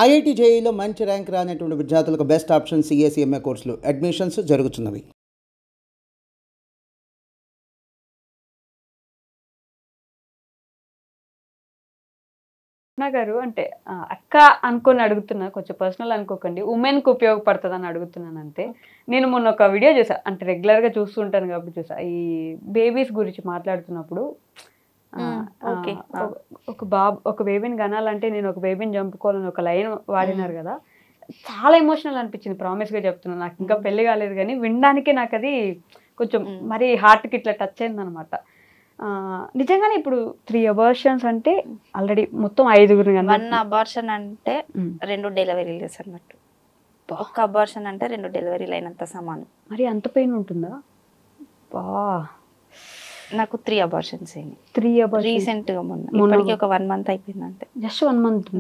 IIT జేఈలో మంచి rank రానటువంటి విద్యార్థులకు బెస్ట్ ఆప్షన్ సిఎస్ఈఎంఏ కోర్సులు అడ్మిషన్స్ జరుగుతున్నవి. గారు అంటే అక్క అనుకొని అడుగుతున్నా, కొంచెం పర్సనల్ అనుకోకండి, ఉమెన్కి ఉపయోగపడుతుందని అడుగుతున్నాను అంతే. నేను మొన్న ఒక వీడియో చూసా, అంటే రెగ్యులర్గా చూస్తుంటాను కాబట్టి చూసా, ఈ బేబీస్ గురించి మాట్లాడుతున్నప్పుడు ఒక బేబీని కనాలంటే నేను ఒక బేబీని చంపుకోవాలని ఒక లైన్ వాడినారు కదా, చాలా ఎమోషనల్ అనిపించింది. ప్రామిస్గా చెప్తున్నాను, నాకు ఇంకా పెళ్లి కాలేదు కానీ వినడానికి నాకు అది కొంచెం మరి హార్ట్కి ఇట్లా టచ్ అయింది అనమాట. నిజంగానే ఇప్పుడు 3 అబార్షన్స్ అంటే ఆల్రెడీ మొత్తం 5 1 అబార్షన్ అంటే 2 డెలివరీలు అన్నట్టు. ఒక అబార్షన్ అంటే 2 డెలివరీలు అయినంత సమానం. మరి అంత పెయిన్ ఉంటుందా? నాకు 3 అబార్షన్స్ అయినాయి. 3 అబార్షన్ రీసెంట్ గా మొన్న ఒక 1 మంత్ అయిపోయింది అంతే. జస్ట్ 1 మంత్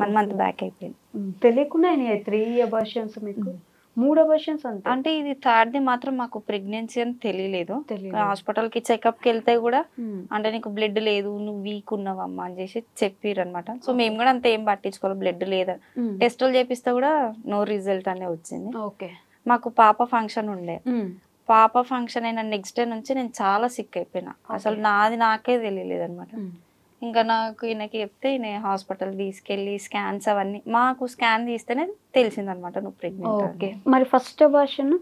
1 మంత్ బ్యాక్ అయిపోయింది. తెలియకుండా అయినాయి 3 అబార్షన్స్. మీకు 3 అబార్షన్స్ అంటే ఇది 3rd మాత్రం మాకు ప్రెగ్నెన్సీ అని తెలియలేదు. హాస్పిటల్ కి చెకప్ కి వెళ్తే కూడా అంటే నీకు బ్లడ్ లేదు, నువ్వు వీక్ ఉన్నావమ్మా అని చేసి చెప్పారు అనమాట. సో మేము కూడా అంత ఏం పట్టించుకోవాలి, బ్లడ్ లేదా, టెస్టులు చేపిస్తే కూడా నో రిజల్ట్ అనే వచ్చింది. మాకు పాప ఫంక్షన్ ఉండే, పాప ఫంక్షన్ అయిన నెక్స్ట్ డే నుంచి నేను చాలా సిక్ అయిపోయినా. అసలు నాకే తెలియలేదు అనమాట. ఇంకా నాకు ఈయనకి చెప్తే ఈయన హాస్పిటల్ తీసుకెళ్ళి స్కాన్స్ అవన్నీ, మాకు స్కాన్ తీస్తేనే తెలిసిందనమాట నువ్వు ప్రెగ్నెంట్. మరి ఫస్ట్ అబార్షన్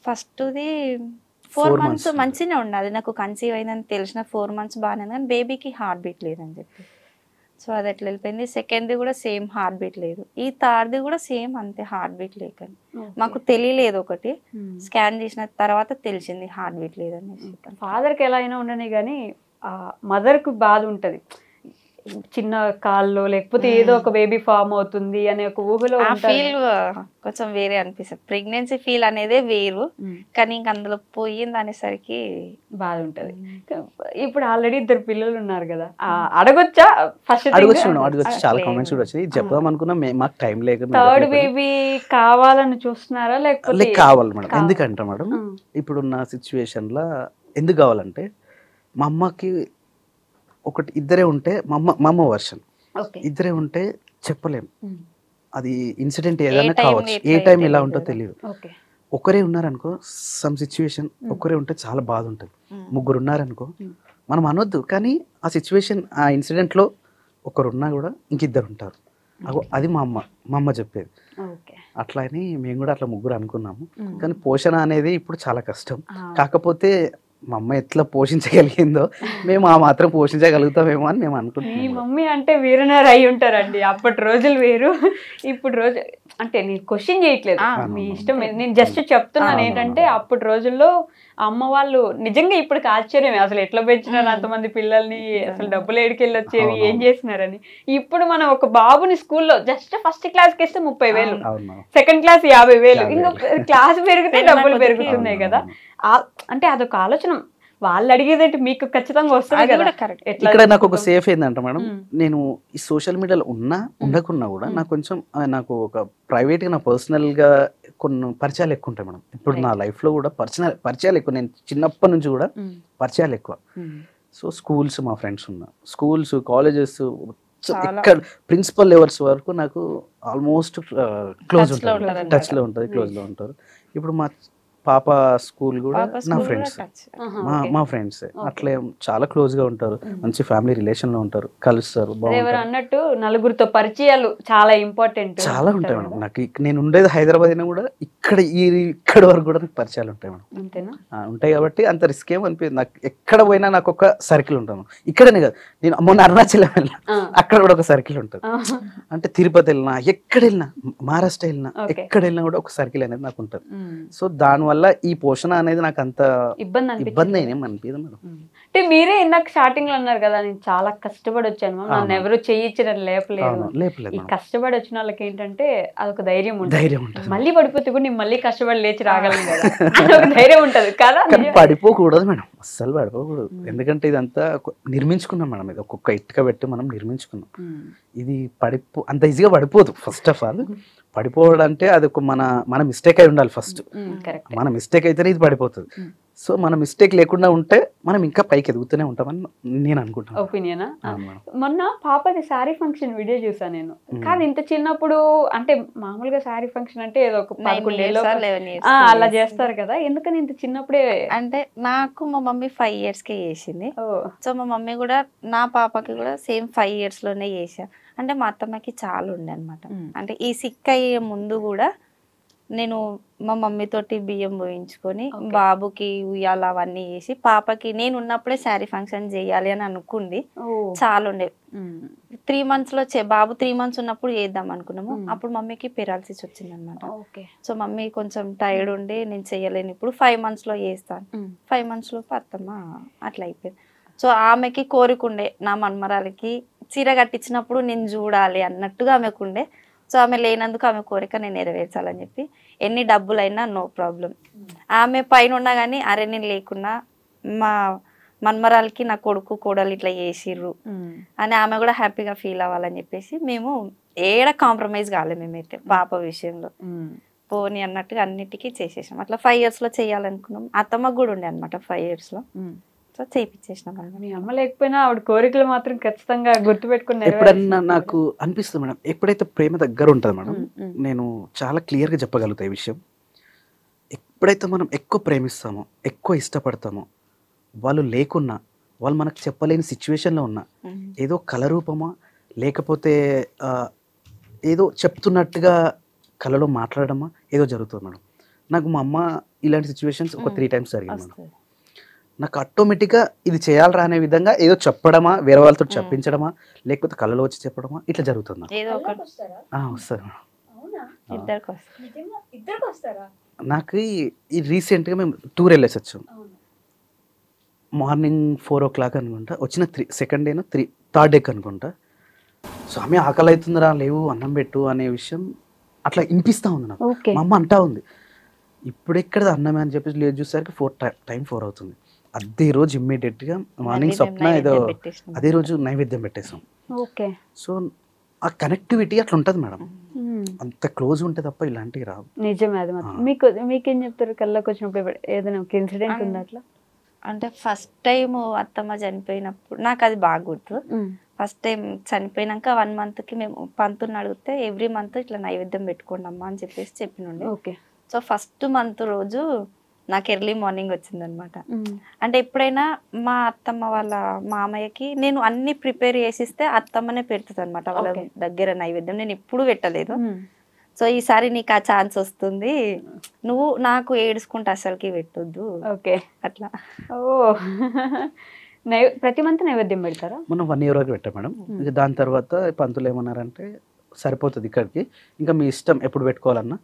ఫస్ట్ది 4 months మంచిగానే ఉండాలి, నాకు కన్సీవ్ అయిందని తెలిసిన 4 months బాగానే ఉంది, కానీ బేబీకి హార్ట్ బీట్ లేదని చెప్పి సో అది ఎట్లా వెళ్ళిపోయింది. సెకండ్ది కూడా సేమ్ హార్ట్ బీట్ లేదు, ఈ 3rd కూడా సేమ్ అంతే హార్ట్ బీట్ లేకని. మాకు తెలియలేదు, ఒకటి స్కాన్ చేసిన తర్వాత తెలిసింది హార్ట్ బీట్ లేదనేసి. ఫాదర్కి ఎలా అయినా ఉండని కానీ మదర్కు బాధ ఉంటుంది, చిన్న కాల్లో లేకపోతే ఏదో ఒక బేబీ ఫామ్ అవుతుంది అనే ఒక ఊహలో. ఫీల్ కొంచెం వేరే అనిపిస్తుంది, ప్రెగ్నెన్సీ ఫీల్ అనేదే వేరు, కానీ ఇంక అందులో పోయింది అనేసరికి బాధ ఉంటది. ఇప్పుడు ఆల్రెడీ 2 పిల్లలు ఉన్నారు కదా, అడగొచ్చా? ఫస్ట్ అడగొచ్చు, చాలా కామెంట్స్ కూడా వచ్చాయి. చెప్దాం అనుకున్నా మాకు టైం లేక 3rd బేబీ కావాలని చూస్తున్నారా లేకపోతే? కావాలి మేడం. ఎందుకంటే మేడం ఇప్పుడున్న సిచ్యువేషన్ లా ఎందుకు కావాలంటే, మా అమ్మకి ఒకటి ఇద్దరే ఉంటే, మా అమ్మ వర్షన్ ఇద్దరే ఉంటే చెప్పలేము, అది ఇన్సిడెంట్ ఏదైనా కావచ్చు, ఏ టైం ఎలా ఉంటుందో తెలియదు. ఒకరే ఉన్నారనుకో సమ్ సిచ్యువేషన్, ఒకరే ఉంటే చాలా బాధ ఉంటుంది. 3 ఉన్నారనుకో మనం అనొద్దు, కానీ ఆ సిచ్యువేషన్ ఆ ఇన్సిడెంట్లో ఒకరు ఉన్నా కూడా ఇంకిద్దరు ఉంటారు. అది మా అమ్మ చెప్పేది. అట్లా అని మేము కూడా అట్లా 3 అనుకున్నాము. కానీ పోషణ అనేది ఇప్పుడు చాలా కష్టం. కాకపోతే మా అమ్మ ఎట్లా పోషించగలిగిందో మేము ఆ మాత్రం పోషించగలుగుతామేమో అని మేము అనుకుంటున్నాం. మీ మమ్మీ అంటే వీరనారు అయి ఉంటారండి. అప్పటి రోజులు వేరు, ఇప్పుడు రోజు అంటే నేను క్వశ్చన్ చేయట్లేదు, మీ ఇష్టం. నేను జస్ట్ చెప్తున్నాను ఏంటంటే, అప్పటి రోజుల్లో అమ్మ వాళ్ళు నిజంగా ఇప్పటికి ఆశ్చర్యమే, అసలు ఎట్లా పెంచినారు అంతమంది పిల్లల్ని, అసలు డబ్బులు ఏడికెళ్ళి వచ్చేవి, ఏం చేసినారని. ఇప్పుడు మనం ఒక బాబుని స్కూల్లో జస్ట్ ఫస్ట్ క్లాస్కి ఇస్తే 30,000, సెకండ్ క్లాస్ 50,000, ఇంకా క్లాస్ పెరిగితే డబ్బులు పెరుగుతున్నాయి కదా. అంటే అదొక ఆలోచన, వాళ్ళు అడిగేదంటే మీకు ఖచ్చితంగా వస్తుంది కదా. ఇక్కడ నాకు ఒక సేఫ్ ఏంటంటే మేడం, నేను ఈ సోషల్ మీడియాలో ఉండకున్నా కూడా నాకు ఒక ప్రైవేట్ గా, నా పర్సనల్ గా కొన్ని పరిచయాలు ఎక్కువ ఉంటాయి మేడం. ఇప్పుడు నా లైఫ్ లో కూడా పరిచయాలు ఎక్కువ, నేను చిన్నప్పటి నుంచి కూడా పరిచయాలు ఎక్కువ. సో స్కూల్స్, మా ఫ్రెండ్స్ ఉన్న స్కూల్స్, కాలేజెస్, ఇక్కడ ప్రిన్సిపల్ లెవెల్స్ వరకు నాకు ఆల్మోస్ట్ క్లోజ్ ఉంటుంది, టచ్ లో ఉంటుంది, క్లోజ్ లో ఉంటారు. ఇప్పుడు మా పాప స్కూల్ కూడా నా ఫ్రెండ్స్, మా ఫ్రెండ్స్ అట్లే చాలా క్లోజ్ గా ఉంటారు, మంచి ఫ్యామిలీ రిలేషన్ లో ఉంటారు, కలుస్తారు. అన్నట్టు నలుగురితో పరిచయాలు చాలా ఇంపార్టెంట్, చాలా ఉంటాయి మేడం. నాకు నేను ఉండేది హైదరాబాద్ అయినా కూడా ఇక్కడ వరకు కూడా నాకు పరిచయాలు ఉంటాయి మేడం. ఉంటాయి కాబట్టి అంత రిస్క్ ఏమో అనిపించదు నాకు. ఎక్కడ పోయినా నాకు ఒక సర్కిల్ ఉంటాను. ఇక్కడనే కదా, నేను మొన్న అరుణాచలం వెళ్ళినా, అక్కడ కూడా ఒక సర్కిల్ ఉంటుంది. అంటే తిరుపతి వెళ్ళినా, ఎక్కడ వెళ్ళినా, మహారాష్ట్ర వెళ్ళినా, ఎక్కడ వెళ్ళినా కూడా ఒక సర్కిల్ అనేది నాకు ఉంటుంది. సో దానివల్ల ఈ పోషణ అనేది నాకు అంత ఇబ్బంది ఏం అనిపించదు మేడం. అంటే మీరే ఇందాక స్టార్టింగ్ లో అన్నారు కదా, నేను చాలా కష్టపడి వచ్చాను, నన్ను ఎవరు చేయించడం లేపలేదు. ఈ కష్టపడి వచ్చిన వాళ్ళకి ఏంటంటే అదొక ధైర్యం ఉంటుంది, మళ్ళీ పడిపోతే కూడా నేను మళ్ళీ కష్టపడి లేచి రాగలను కదా, అదొక ధైర్యం ఉంటది కదా. పడిపోకూడదు మేడం, అస్సలు పడిపోకూడదు. ఎందుకంటే ఇదంతా నిర్మించుకున్నాం మేడం, ఇది ఒక్కొక్క ఇటుక పెట్టి మనం నిర్మించుకున్నాం. ఇది అంత ఈజీగా పడిపోదు. ఫస్ట్ ఆఫ్ ఆల్ పడిపోవడం అంటే అది ఒక మన మిస్టేక్ అయి ఉండాలి ఫస్ట్. కరెక్ట్. మన మిస్టేక్ అయితేనే ఇది పడిపోతుంది. సో మన మిస్టేక్ లేకుండా ఉంటే మనం ఇంకా పైకి ఎదుగుతూనే ఉంటామని నేను అనుకుంటాను. ఒపీనియనా? మొన్న పాపది శారీ ఫంక్షన్ వీడియో చూసాను నేను. కాదు ఇంత చిన్నప్పుడు అంటే మామూలుగా శారీ ఫంక్షన్ అంటే ఏదో ఒక 11 ఏళ్ళు అలా చేస్తారు కదా, ఎందుకని ఇంత చిన్నప్పుడే? అంటే నాకు మా మమ్మీ 5 years కే చేసింది. సో మా మమ్మీ కూడా నా పాపకి కూడా సేమ్ 5 years లోనే చేసా. అంటే మా అత్తమ్మకి చాలా ఉండే అనమాట. అంటే ఈ సిక్ అయ్యే ముందు కూడా నేను మా మమ్మీ తోటి బియ్యం పోయించుకొని బాబుకి ఉయ్యాల అవన్నీ చేసి పాపకి నేను ఉన్నప్పుడే శారీ ఫంక్షన్ చేయాలి అని అనుకుంది. చాలా ఉండే. 3 months లో బాబు 3 months ఉన్నప్పుడు చేద్దాం అనుకున్నాము. అప్పుడు మమ్మీకి పెరాలసిస్ వచ్చింది అనమాట. సో మమ్మీ కొంచెం టైర్డ్ ఉండి నేను చెయ్యలేను, ఇప్పుడు 5 months లో చేస్తాను. 5 months లో అత్తమ్మ అట్లా అయిపోయింది. సో ఆమెకి కోరికుండే నా మన్మరాలకి చీర కట్టించినప్పుడు నేను చూడాలి అన్నట్టుగా ఆమెకుండే. సో ఆమె లేనందుకు ఆమె కోరిక నేను నెరవేర్చాలని చెప్పి ఎన్ని డబ్బులైనా నో ప్రాబ్లం. ఆమె పైన ఉన్నా కానీ అరే నేను లేకున్నా మా మన్మరాలకి నా కొడుకు కోడలు ఇట్లా చేసిర్రు అని ఆమె కూడా హ్యాపీగా ఫీల్ అవ్వాలని చెప్పేసి మేము ఏడ కాంప్రమైజ్ కాలేదు. మేమైతే పాప విషయంలో పోనీ అన్నట్టుగా అన్నిటికీ చేసేసాం. అట్లా 5 years లో చేయాలనుకున్నాం. అత్తమ్మకు కూడా ఉండే అనమాట 5 years లో. సో చేయించేసినాం. మీ అమ్మ లేకపోయినా ఆవిడ కోరికలు మాత్రం ఖచ్చితంగా గుర్తుపెట్టుకుని ఎప్పుడన్నా నాకు అనిపిస్తుంది మేడం, ఎప్పుడైతే ప్రేమ దగ్గర ఉంటుంది మేడం, నేను చాలా క్లియర్గా చెప్పగలుగుతా ఈ విషయం. ఎప్పుడైతే మనం ఎక్కువ ప్రేమిస్తామో ఎక్కువ ఇష్టపడతామో వాళ్ళు లేకున్నా వాళ్ళు మనకు చెప్పలేని సిచ్యువేషన్లో ఉన్నా ఏదో కళ రూపమా లేకపోతే ఏదో చెప్తున్నట్టుగా కళలో మాట్లాడడమా ఏదో జరుగుతుంది మేడం. నాకు మా అమ్మ ఇలాంటి సిచ్యువేషన్స్ ఒక 3 times జరిగింది మేడం. నాకు ఆటోమేటిక్గా ఇది చేయాలరా అనే విధంగా ఏదో చెప్పడమా, వేరే వాళ్ళతో చెప్పించడమా, లేకపోతే కళ్ళలో వచ్చి చెప్పడమా ఇట్లా జరుగుతుంది. నాకు ఈ రీసెంట్గా మేము టూర్ వెళ్ళేసి వచ్చాం. మార్నింగ్ 4 o'clock అనుకుంటా, వచ్చిన 2nd day 3rd day అనుకుంటా. సో ఆమె ఆకలి అవుతుందిరా లేవు అన్నం పెట్టు అనే విషయం అట్లా వినిపిస్తూ ఉంది నాకు. మా అమ్మ అంటా ఉంది ఇప్పుడు ఎక్కడ అన్నమే అని చెప్పేసి లేదు, చూసేసరికి 4 అవుతుంది. అదే రోజు ఇమ్మీడియట్గా మార్నింగ్ స్వప్న ఏదో అదే రోజు నైవేద్యం పెట్టేసాం. సో ఆ కనెక్టివిటీ అట్లా ఉంటుంది మేడం, అంత క్లోజ్ ఉంటే తప్ప ఇలాంటివి రావు. నిజమే. అది మీకేం చెప్తారు కళ్ళకి వచ్చినప్పుడు ఏదైనా ఒక ఇన్సిడెంట్ ఉందా అట్లా? అంటే ఫస్ట్ టైం అత్తమ్మ చనిపోయినప్పుడు నాకు అది బాగా గుర్తు. ఫస్ట్ టైం చనిపోయినాక 1 monthకి మేము పంతుని అడిగితే ఎవ్రీ మంత్ ఇట్లా నైవేద్యం పెట్టుకోండి అమ్మా అని చెప్పేసి చెప్పినుండే. సో ఫస్ట్ మంత్ రోజు నాకు ఎర్లీ మార్నింగ్ వచ్చిందనమాట. అంటే ఎప్పుడైనా మా అత్తమ్మ వాళ్ళ మామయ్యకి నేను అన్ని ప్రిపేర్ చేసిస్తే అత్తమ్మనే పెడుతుంది అనమాట వాళ్ళ దగ్గర నైవేద్యం. నేను ఎప్పుడు పెట్టలేదు. సో ఈసారి నీకు ఆ ఛాన్స్ వస్తుంది, నువ్వు నాకు ఏడుచుకుంటే అసలుకి పెట్టొద్దు అట్లా. ప్రతి మంత్ నైవేద్యం పెడతారా? మనం 1 year వరకు పెట్టాం మేడం. దాని తర్వాత పంతులు ఏమన్నారంటే సరిపోతుంది ఇక్కడికి, ఇంకా మీ ఇష్టం ఎప్పుడు పెట్టుకోవాలన్నా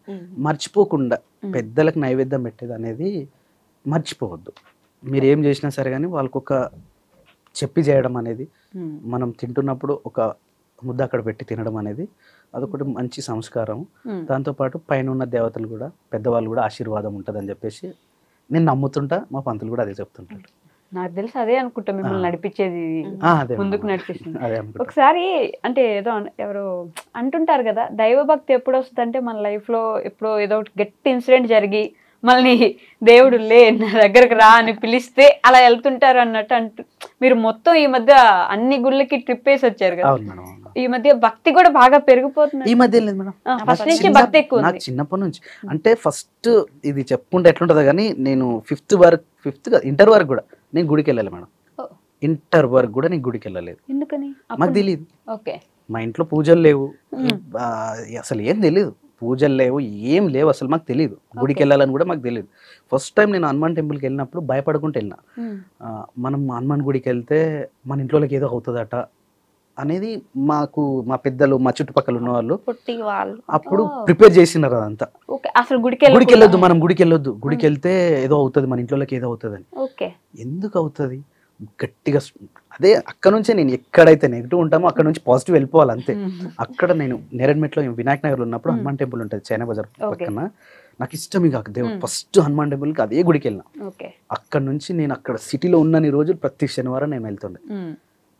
మర్చిపోకుండా పెద్దలకు నైవేద్యం పెట్టేది అనేది మర్చిపోవద్దు. మీరు ఏం చేసినా సరే కానీ వాళ్ళకు ఒక చెప్పి చేయడం అనేది, మనం తింటున్నప్పుడు ఒక ముద్ద అక్కడ పెట్టి తినడం అనేది అదొకటి మంచి సంస్కారం. దాంతోపాటు పైన ఉన్న దేవతలు కూడా పెద్దవాళ్ళు కూడా ఆశీర్వాదం ఉంటుంది అని చెప్పేసి నేను నమ్ముతుంటా. మా పంతులు కూడా అదే చెప్తుంటాడు. నాకు తెలుసు అదే అనుకుంటా మిమ్మల్ని నడిపించేది, ముందుకు నడిపిస్తుంది. ఒకసారి అంటే ఏదో ఎవరో అంటుంటారు కదా, దైవభక్తి ఎప్పుడు వస్తుంది అంటే మన లైఫ్లో ఎప్పుడో ఏదో గట్టి ఇన్సిడెంట్ జరిగి మళ్ళీ దేవుడు లే నా దగ్గరకు రా అని పిలిస్తే అలా వెళ్తుంటారు అన్నట్టు మీరు మొత్తం ఈ మధ్య అన్ని గుళ్ళకి ట్రిప్ వేసి వచ్చారు కదా, ఈ మధ్య భక్తి కూడా బాగా పెరిగిపోతుంది. ఈ మధ్య లేదు మేడం, ఫస్ట్ నుంచి భక్తి ఎక్కువ. నాకు చిన్నప్పటి నుంచి అంటే ఫస్ట్ ఇది చెప్పుకుంటే ఎట్లుంటుందో కానీ నేను 5th ఇంటర్ వరకు కూడా నేను గుడికి వెళ్ళాలి మేడం. ఇంటర్ వరకు కూడా నేను గుడికి వెళ్ళలేదు. ఎందుకని? మాకు తెలియదు. మా ఇంట్లో పూజలు లేవు, అసలు ఏం తెలియదు, పూజలు లేవు, ఏం లేవు, అసలు మాకు తెలియదు. గుడికి వెళ్ళాలని కూడా మాకు తెలియదు. ఫస్ట్ టైం నేను హనుమాన్ టెంపుల్కి వెళ్ళినప్పుడు భయపడుకుంటూ వెళ్ళిన. మనం హనుమాన్ గుడికి వెళ్తే మన ఇంట్లోకి ఏదో అవుతుందట అనేది మాకు మా పెద్దలు మా చుట్టుపక్కల ఉన్న వాళ్ళు అప్పుడు ప్రిపేర్ చేసినారు అదంతా. అసలు గుడికి వెళ్ళొద్దు, మనం గుడికి వెళ్ళొద్దు, గుడికి వెళ్తే ఏదో అవుతుంది, మన ఇంట్లోకి ఏదో అవుతుంది అని. ఎందుకు అవుతుంది గట్టిగా అదే అక్కడ నుంచే నేను ఎక్కడైతే నెగిటివ్ ఉంటామో అక్కడ నుంచి పాజిటివ్ వెళ్ళిపోవాలి అంతే. అక్కడ నేను నేరెడ్మెట్లో వినాయక్ నగర్లో ఉన్నప్పుడు హనుమాన్ టెంపుల్ ఉంటుంది చైనా బజార్ పక్కన, నాకు ఇష్టం ఇక దేవుడు. ఫస్ట్ హనుమాన్ టెంపుల్కి అదే గుడికి వెళ్ళిన. అక్కడ నుంచి నేను అక్కడ సిటీలో ఉన్నన్ని రోజులు ప్రతి శనివారం నేను వెళ్తుండే.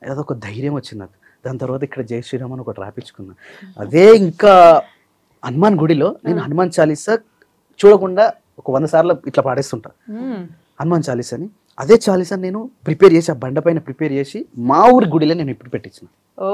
అదొక ధైర్యం వచ్చింది నాకు. దాని తర్వాత ఇక్కడ జై శ్రీరామ్ అని ఒకటి రాపించుకున్నా. అదే ఇంకా హనుమాన్ గుడిలో నేను హనుమాన్ చాలీసా చూడకుండా ఒక 100 సార్లు ఇట్లా పాడేస్తుంటా హనుమాన్ చాలీసా అని. అదే చాలీసా నేను ప్రిపేర్ చేసి ఆ బండ పైన ప్రిపేర్ చేసి మా ఊరి గుడిలో నేను ఇప్పుడు పెట్టించిన. ఓ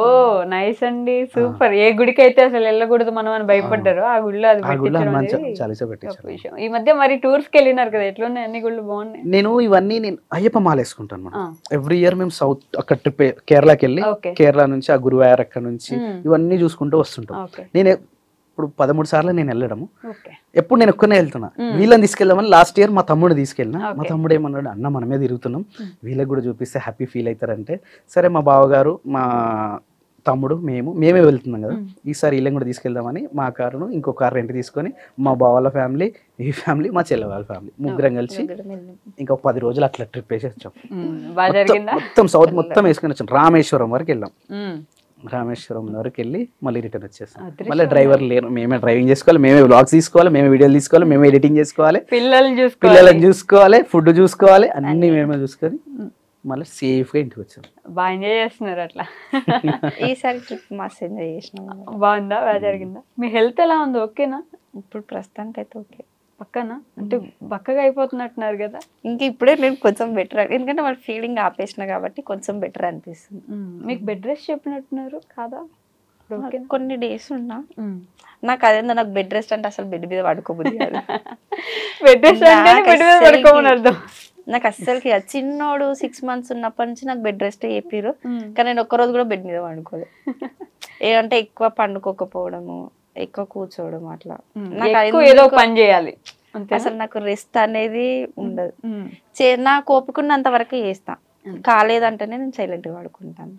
నైస్ అండి, సూపర్. ఏ గుడికి అయితే అసలు వెళ్ళకూడదు మనం అని భయపడ్డారు, ఆ గుడిలో అది హనుమాన్ పెట్టించడం చాలీసా పెట్టించాను. విషయం. ఈ మధ్య మరి టూర్స్ కి వెళ్ళినారు కదా, ఎట్లున్నాయి? అన్ని గుళ్ళు బాగున్నాయి. నేను ఇవన్నీ నేను అయ్యప్ప మాల వేసుకుంటాను మేడం. ఎవ్రీ ఇయర్ మేము సౌత్ అక్కడ ట్రిప్ కేరళకి వెళ్ళి కేరళ నుంచి ఆ గురువాయూర్ అక్కడ నుంచి ఇవన్నీ చూసుకుంటూ వస్తుంటాం. నేను ఇప్పుడు 13 సార్లు నేను వెళ్ళడము. ఎప్పుడు నేను ఒక్కనే వెళ్తున్నా. వీళ్ళని తీసుకెళ్దామని లాస్ట్ ఇయర్ మా తమ్ముడు తీసుకెళ్ళినా. మా తమ్ముడు ఏమన్నాడు, అన్న మనమే తిరుగుతున్నాం, వీళ్ళకి కూడా చూపిస్తే హ్యాపీ ఫీల్ అవుతారంటే, సరే మా బావగారు మా తమ్ముడు మేమే వెళ్తున్నాం కదా, ఈసారి వీళ్ళని కూడా తీసుకెళ్దామని మా కారును ఇంకో కారు రెంట్ తీసుకొని మా బావాల ఫ్యామిలీ, ఈ ఫ్యామిలీ, మా చెల్లె వాళ్ళ ఫ్యామిలీ ముగ్గురం కలిసి ఇంకా 10 రోజులు అట్లా ట్రిప్ వేసి వచ్చాం. మొత్తం సౌత్ మొత్తం వేసుకొని వచ్చాం. రామేశ్వరం వరకు వెళ్ళాం. రామేశ్వరం వరకు వెళ్ళి మళ్ళీ రిటర్న్ వచ్చేస్తాం. మళ్ళీ డ్రైవర్ లేరు, మేమే డ్రైవింగ్ చేసుకోవాలి, మేమే వ్లాగ్స్ తీసుకోవాలి, మేమే వీడియోలు తీసుకోవాలి, మేమే ఎడిటింగ్ చేసుకోవాలి, పిల్లలను చూసుకోవాలి, ఫుడ్ చూసుకోవాలి, అన్ని మేమే చూసుకొని మళ్ళీ సేఫ్ గా ఇంటికి వచ్చాం. బాగా ఎంజాయ్ చేస్తున్నారు అట్లా. ఈసారి ట్రిప్ మస్తు ఎంజాయ్ చేసినాం. బాగుందా? బాగా జరిగిందా? మీ హెల్త్ ఎలా ఉంది? ఓకేనా ఇప్పుడు? ప్రస్తుతానికి అయితే ఓకే. పక్కన అంటే బక్కగా అయిపోతున్నట్టున్నారు కదా. ఇంకా ఇప్పుడే నేను కొంచెం బెటర్, ఎందుకంటే వాళ్ళ ఫీలింగ్ ఆపేసిన కాబట్టి కొంచెం బెటర్ అనిపిస్తుంది. మీకు బెడ్ రెస్ట్ చెప్పినట్టున్నారు కాదా? కొన్ని డేస్ ఉన్నా నాకు అదేందో, నాకు బెడ్ రెస్ట్ అంటే అసలు బెడ్ మీద పడుకోబుద్ది కాదు. బెడ్ రెస్ట్ అంటే బెడ్ మీద పడుకోమని అర్థం. నాకు అస్సలకి చిన్నోడు 6 months ఉన్నప్పటి నుంచి నాకు బెడ్ రెస్ట్ చెప్పారు, కానీ నేను ఒక్కరోజు కూడా బెడ్ మీద పండుకోలేదు. ఏంటంటే ఎక్కువ పండుకోకపోవడము, ఎక్కువ కూర్చోవడం, అట్లా నాకు ఏదో పని చేయాలి. అసలు నాకు రెస్ట్ అనేది ఉండదు. నాకు ఓపికన్నంత వరకు చేస్తా, కాలేదంటేనే నేను సైలెంట్ గా పడుకుంటాను.